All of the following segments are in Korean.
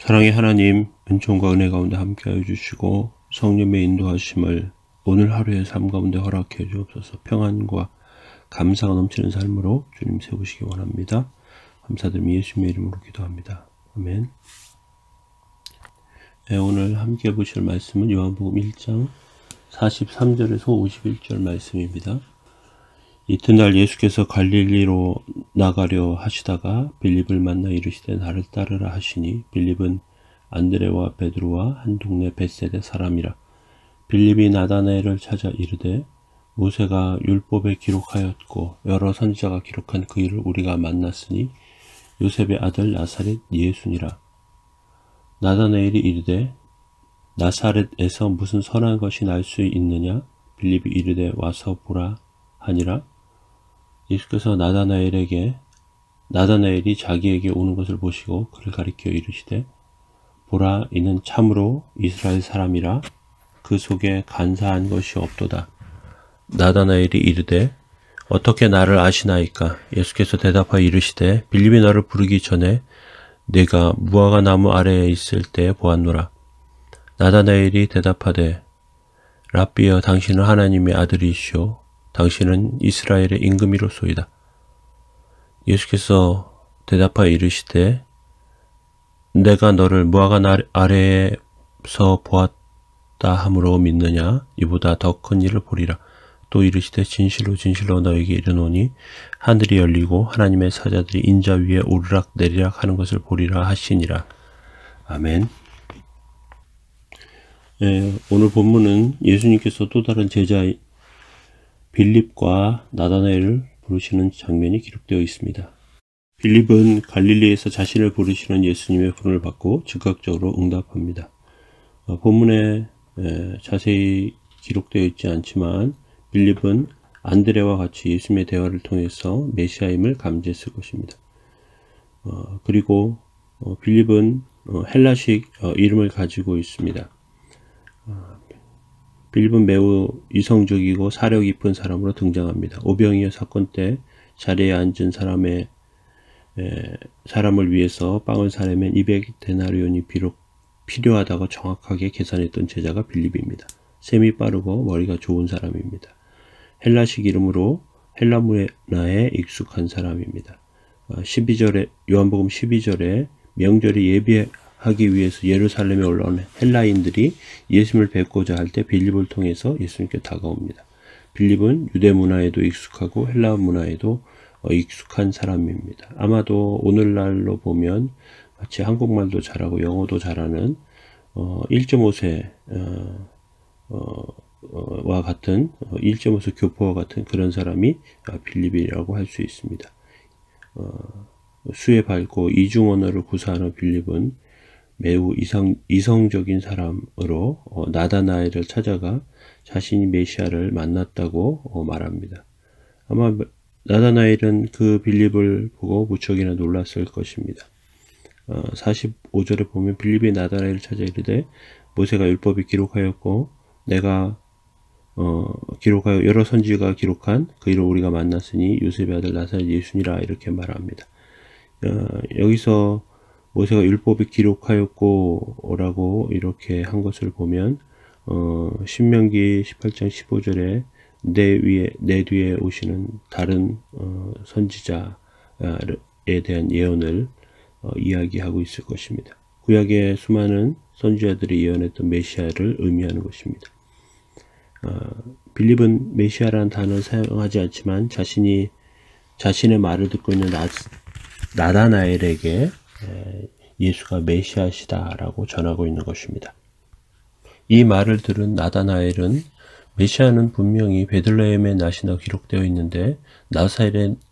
사랑의 하나님, 은총과 은혜 가운데 함께하여 주시고 성령의 인도하심을 오늘 하루의 삶 가운데 허락해 주옵소서. 평안과 감사가 넘치는 삶으로 주님 세우시기 원합니다. 감사드리며 예수님의 이름으로 기도합니다. 아멘. 네, 오늘 함께 보실 말씀은 요한복음 1장 43절에서 51절 말씀입니다. 이튿날 예수께서 갈릴리로 나가려 하시다가 빌립을 만나 이르시되 나를 따르라 하시니 빌립은 안드레와 베드로와 한 동네 벳세대 사람이라. 빌립이 나다나엘을 찾아 이르되 모세가 율법에 기록하였고 여러 선지자가 기록한 그 일을 우리가 만났으니 요셉의 아들 나사렛 예수니라. 나다나엘이 이르되 나사렛에서 무슨 선한 것이 날 수 있느냐? 빌립이 이르되 와서 보라 하니라. 예수께서 나다나엘이 자기에게 오는 것을 보시고 그를 가리켜 이르시되 보라, 이는 참으로 이스라엘 사람이라 그 속에 간사한 것이 없도다. 나다나엘이 이르되 어떻게 나를 아시나이까? 예수께서 대답하여 이르시되 빌립이 너를 부르기 전에 내가 무화과 나무 아래에 있을 때 보았노라. 나다나엘이 대답하되 랍비여, 당신은 하나님의 아들이시오 당신은 이스라엘의 임금이로소이다. 예수께서 대답하여 이르시되 내가 너를 무화과 아래에서 보았다 함으로 믿느냐? 이보다 더 큰 일을 보리라. 또 이르시되 진실로 진실로 너에게 이르노니 하늘이 열리고 하나님의 사자들이 인자 위에 오르락 내리락 하는 것을 보리라 하시니라. 아멘. 오늘 본문은 예수님께서 또 다른 제자 빌립과 나다나엘을 부르시는 장면이 기록되어 있습니다. 빌립은 갈릴리에서 자신을 부르시는 예수님의 부름을 받고 즉각적으로 응답합니다. 본문에 자세히 기록되어 있지 않지만 빌립은 안드레와 같이 예수님의 대화를 통해서 메시아임을 감지했을 것입니다. 그리고 빌립은 헬라식 이름을 가지고 있습니다. 빌립은 매우 이성적이고 사려 깊은 사람으로 등장합니다. 오병이어 사건 때 자리에 앉은 사람을 위해서 빵을 사려면 200데나리온이 비록 필요하다고 정확하게 계산했던 제자가 빌립입니다. 셈이 빠르고 머리가 좋은 사람입니다. 헬라식 이름으로 헬라 문화에 익숙한 사람입니다. 요한복음 12절에 명절이 예비하기 위해서 예루살렘에 올라온 헬라인들이 예수님을 뵙고자 할 때 빌립을 통해서 예수님께 다가옵니다. 빌립은 유대 문화에도 익숙하고 헬라 문화에도 익숙한 사람입니다. 아마도 오늘날로 보면 마치 한국말도 잘하고 영어도 잘하는 1.5세 와 같은 1.5세 교포와 같은 그런 사람이 빌립이라고 할 수 있습니다. 수에 밝고 이중 언어를 구사하는 빌립은 매우 이성적인 사람으로 나다나엘을 찾아가 자신이 메시아를 만났다고 말합니다. 아마 나다나엘은 그 빌립을 보고 무척이나 놀랐을 것입니다. 45절에 보면 빌립이 나다나엘을 찾아 이르되 모세가 율법에 기록하였고 내가 기록하여 여러 선지가 기록한 그 일을 우리가 만났으니 요셉의 아들 나사렛 예수니라 이렇게 말합니다. 여기서 모세가 율법에 기록하였고 라고 이렇게 한 것을 보면 신명기 18장 15절에 내 뒤에 오시는 다른 선지자에 대한 예언을 이야기하고 있을 것입니다. 구약의 수많은 선지자들이 예언했던 메시아를 의미하는 것입니다. 빌립은 메시아라는 단어를 사용하지 않지만 자신의 말을 듣고 있는 나다나엘에게 예수가 메시아시다라고 전하고 있는 것입니다. 이 말을 들은 나다나엘은 메시아는 분명히 베들레헴에 나신다고 기록되어 있는데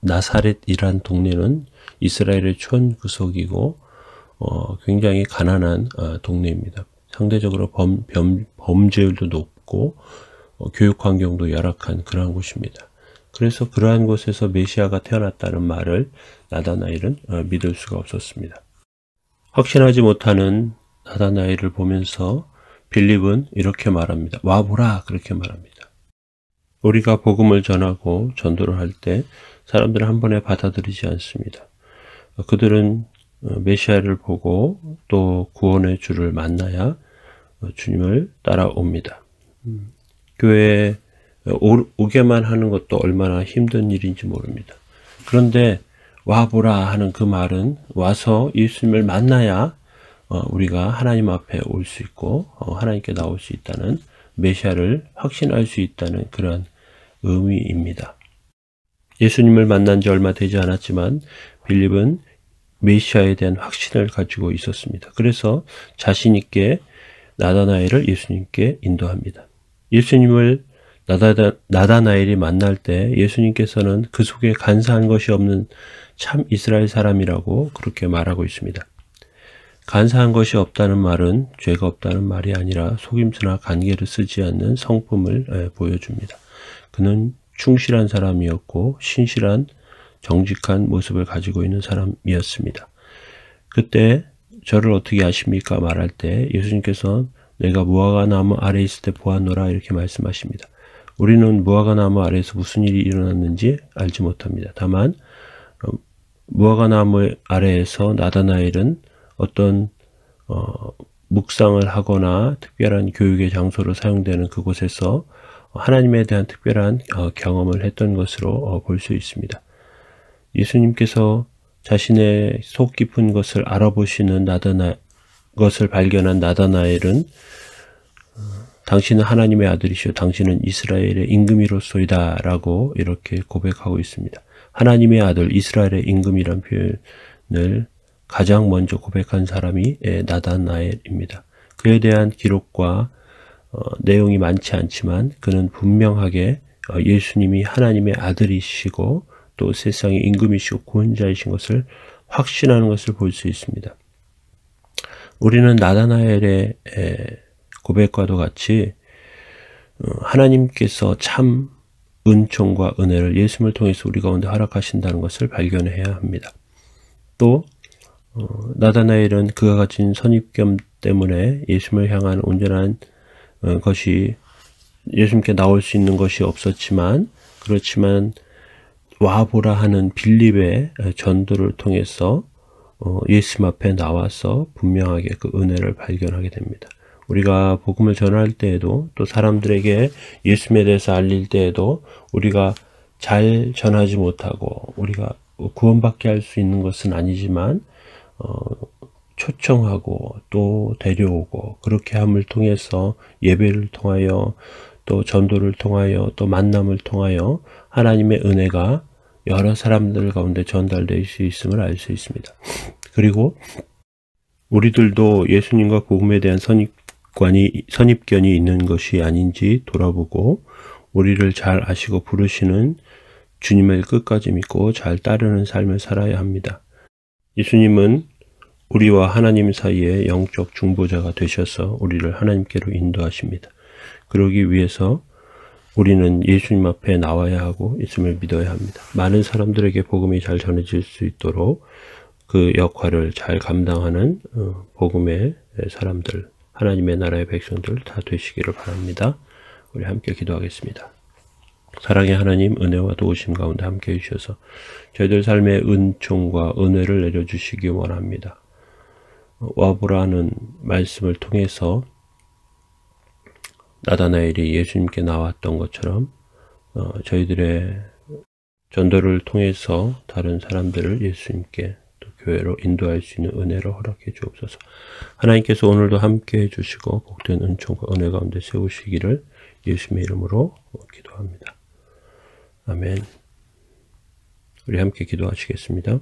나사렛이란 동네는 이스라엘의 촌구석이고 굉장히 가난한 동네입니다. 상대적으로 범죄율도 높고 교육 환경도 열악한 그러한 곳입니다. 그래서 그러한 곳에서 메시아가 태어났다는 말을 나다나엘은 믿을 수가 없었습니다. 확신하지 못하는 나다나엘을 보면서 빌립은 이렇게 말합니다. 와보라 그렇게 말합니다. 우리가 복음을 전하고 전도를 할 때 사람들은 한 번에 받아들이지 않습니다. 그들은 메시아를 보고 또 구원의 주를 만나야 주님을 따라옵니다. 교회에 오게만 하는 것도 얼마나 힘든 일인지 모릅니다. 그런데 와보라 하는 그 말은 와서 예수님을 만나야 우리가 하나님 앞에 올 수 있고 하나님께 나올 수 있다는, 메시아를 확신할 수 있다는 그런 의미입니다. 예수님을 만난 지 얼마 되지 않았지만 빌립은 메시아에 대한 확신을 가지고 있었습니다. 그래서 자신 있게 나다나엘을 예수님께 인도합니다. 예수님을 나다나엘이 만날 때 예수님께서는 그 속에 간사한 것이 없는 참 이스라엘 사람이라고 그렇게 말하고 있습니다. 간사한 것이 없다는 말은 죄가 없다는 말이 아니라 속임수나 간계를 쓰지 않는 성품을 보여줍니다. 그는 충실한 사람이었고 신실한 정직한 모습을 가지고 있는 사람이었습니다. 그때 저를 어떻게 아십니까? 말할 때 예수님께서 내가 무화과나무 아래에 있을 때 보았노라 이렇게 말씀하십니다. 우리는 무화과나무 아래에서 무슨 일이 일어났는지 알지 못합니다. 다만 무화과나무 아래에서 나다나엘은 어떤 묵상을 하거나 특별한 교육의 장소로 사용되는 그곳에서 하나님에 대한 특별한 경험을 했던 것으로 볼 수 있습니다. 예수님께서 자신의 속 깊은 것을 알아보시는 것을 발견한 나다나엘은 당신은 하나님의 아들이시오, 당신은 이스라엘의 임금이로소이다 라고 이렇게 고백하고 있습니다. 하나님의 아들, 이스라엘의 임금이란 표현을 가장 먼저 고백한 사람이 나다나엘입니다. 그에 대한 기록과 내용이 많지 않지만 그는 분명하게 예수님이 하나님의 아들이시고 또 세상의 임금이시고 구원자이신 것을 확신하는 것을 볼 수 있습니다. 우리는 나다나엘의 고백과도 같이 하나님께서 참 은총과 은혜를 예수님을 통해서 우리 가운데 허락하신다는 것을 발견해야 합니다. 또 나다나엘은 그가 가진 선입견 때문에 예수님을 향한 온전한 것이 예수님께 나올 수 있는 것이 없었지만, 그렇지만 와보라 하는 빌립의 전도를 통해서 예수님 앞에 나와서 분명하게 그 은혜를 발견하게 됩니다. 우리가 복음을 전할 때에도 또 사람들에게 예수님에 대해서 알릴 때에도 우리가 잘 전하지 못하고 우리가 구원받게 할 수 있는 것은 아니지만 초청하고 또 데려오고 그렇게 함을 통해서 예배를 통하여 또 전도를 통하여 또 만남을 통하여 하나님의 은혜가 여러 사람들 가운데 전달될 수 있음을 알 수 있습니다. 그리고 우리들도 예수님과 복음에 대한 선입견이 있는 것이 아닌지 돌아보고 우리를 잘 아시고 부르시는 주님을 끝까지 믿고 잘 따르는 삶을 살아야 합니다. 예수님은 우리와 하나님 사이에 영적 중보자가 되셔서 우리를 하나님께로 인도하십니다. 그러기 위해서 우리는 예수님 앞에 나와야 하고 예수님을 믿어야 합니다. 많은 사람들에게 복음이 잘 전해질 수 있도록 그 역할을 잘 감당하는 복음의 사람들, 하나님의 나라의 백성들 다 되시기를 바랍니다. 우리 함께 기도하겠습니다. 사랑의 하나님, 은혜와 도우심 가운데 함께 해주셔서 저희들 삶의 은총과 은혜를 내려주시기 원합니다. 와보라는 말씀을 통해서 나다나엘이 예수님께 나왔던 것처럼 저희들의 전도를 통해서 다른 사람들을 예수님께 또 교회로 인도할 수 있는 은혜를 허락해 주옵소서. 하나님께서 오늘도 함께 해주시고 복된 은총과 은혜 가운데 세우시기를 예수님의 이름으로 기도합니다. 아멘. 우리 함께 기도하시겠습니다.